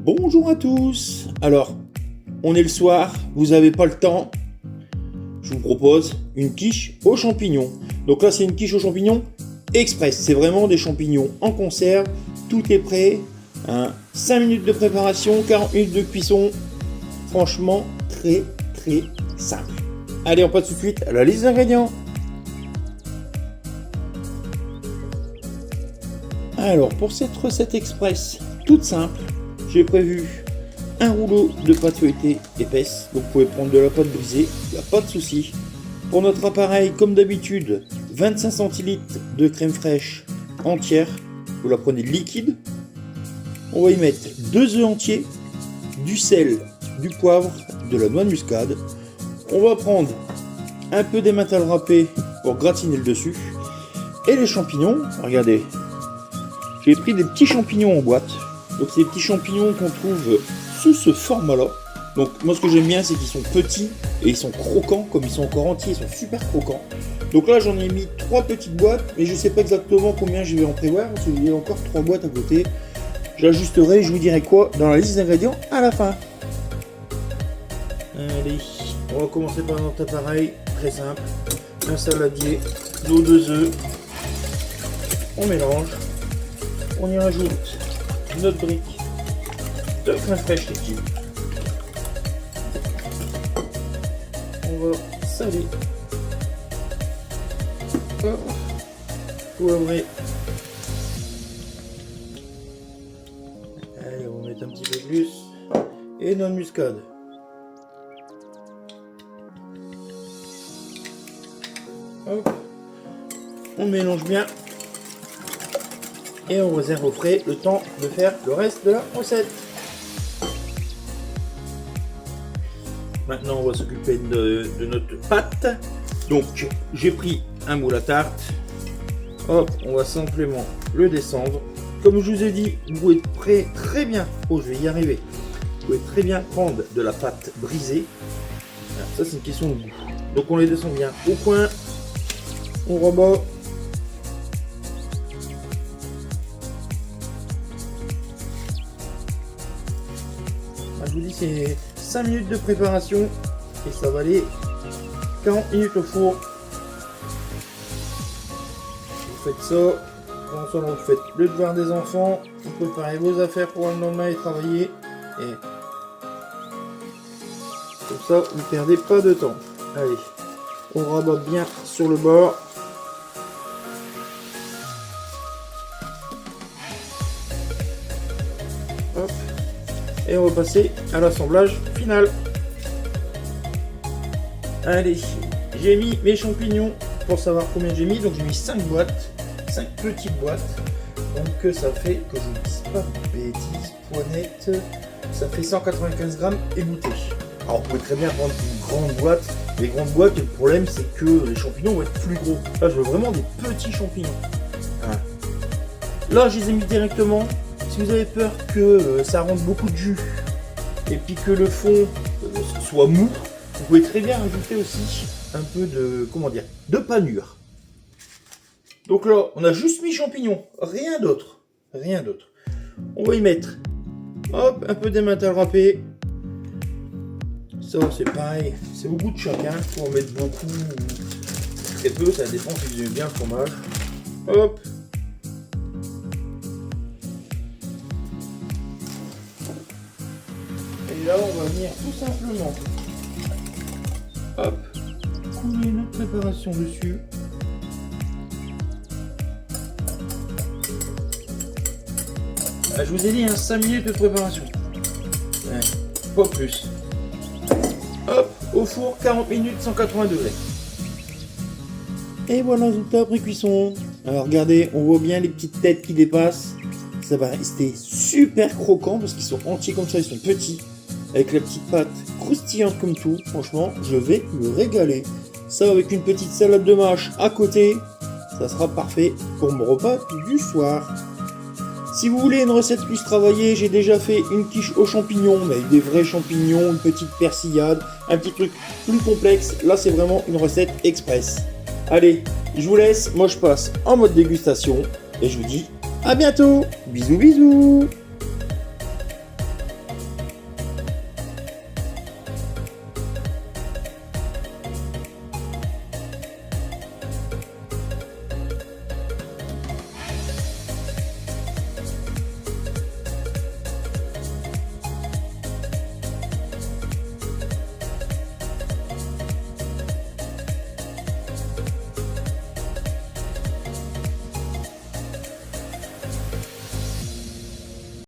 Bonjour à tous. Alors, on est le soir, vous n'avez pas le temps. Je vous propose une quiche aux champignons. Donc là, c'est une quiche aux champignons express. C'est vraiment des champignons en conserve. Tout est prêt. 5 minutes de préparation, 40 minutes de cuisson. Franchement, très simple. Allez, on passe tout de suite à la liste d'ingrédients. Alors, pour cette recette express, toute simple, j'ai prévu un rouleau de pâte feuilletée épaisse. Donc, vous pouvez prendre de la pâte brisée, il n'y a pas de souci. Pour notre appareil, comme d'habitude, 25 centilitres de crème fraîche entière. Vous la prenez liquide. On va y mettre 2 œufs entiers, du sel, du poivre, de la noix de muscade. On va prendre un peu d'émental râpé pour gratiner le dessus. Et les champignons, regardez. J'ai pris des petits champignons en boîte. Donc c'est des petits champignons qu'on trouve sous ce format-là. Donc moi ce que j'aime bien c'est qu'ils sont petits et ils sont croquants. Comme ils sont encore entiers, ils sont super croquants. Donc là j'en ai mis 3 petites boîtes. Mais je ne sais pas exactement combien je vais en prévoir. Parce qu'il y a encore 3 boîtes à côté. J'ajusterai et je vous dirai quoi dans la liste d'ingrédients à la fin. Allez, on va commencer par notre appareil. Très simple. Un saladier, nos 2 œufs. On mélange. On y rajoute notre brique de crème fraîche liquide. On va saler, poivrer. Allez, on va mettre un petit peu plus. Et notre muscade. Hop. On mélange bien. Et on réserve au frais le temps de faire le reste de la recette. Maintenant, on va s'occuper de notre pâte. Donc, j'ai pris un moule à tarte. Hop, on va simplement le descendre. Comme je vous ai dit, vous pouvez très bien. Oh, je vais y arriver. Vous pouvez très bien prendre de la pâte brisée. Alors, ça, c'est une question de goût. Donc, on les descend bien au coin. On rebat. Je vous dis c'est 5 minutes de préparation et ça va aller 40 minutes au four. Vous faites ça, ensemble vous faites le devoir des enfants, vous préparez vos affaires pour le lendemain et travailler. Et comme ça vous ne perdez pas de temps. Allez, on rabote bien sur le bord. Hop. Et on va passer à l'assemblage final. Allez, j'ai mis mes champignons pour savoir combien j'ai mis. Donc j'ai mis 5 boîtes, 5 petites boîtes. Donc ça fait, que je ne dise pas de bêtises, poignette, ça fait 195 grammes égouttés. Alors on peut très bien prendre une grande boîte. Les grandes boîtes, le problème c'est que les champignons vont être plus gros. Là je veux vraiment des petits champignons. Là je les ai mis directement. Si vous avez peur que ça rentre beaucoup de jus et puis que le fond soit mou, vous pouvez très bien ajouter aussi un peu de, de panure. Donc là, on a juste mis champignons, rien d'autre, rien d'autre. On va y mettre, hop, un peu d'émental râpé. Ça, c'est pareil, c'est au goût de chacun. Pour en mettre beaucoup ou très peu, ça dépend si vous aimez bien le fromage. Hop. Et là, on va venir tout simplement, hop, couler notre préparation dessus. Ah, je vous ai dit, 5 minutes de préparation. Ouais, pas plus. Hop, au four, 40 minutes, 180 degrés. Et voilà le résultat après cuisson. Alors regardez, on voit bien les petites têtes qui dépassent. Ça va rester super croquant parce qu'ils sont entiers comme ça, ils sont petits. Avec la petite pâte croustillante comme tout, franchement, je vais me régaler. Ça avec une petite salade de mâche à côté, ça sera parfait pour mon repas du soir. Si vous voulez une recette plus travaillée, j'ai déjà fait une quiche aux champignons, mais avec des vrais champignons, une petite persillade, un petit truc plus complexe. Là, c'est vraiment une recette express. Allez, je vous laisse, moi je passe en mode dégustation et je vous dis à bientôt. Bisous bisous.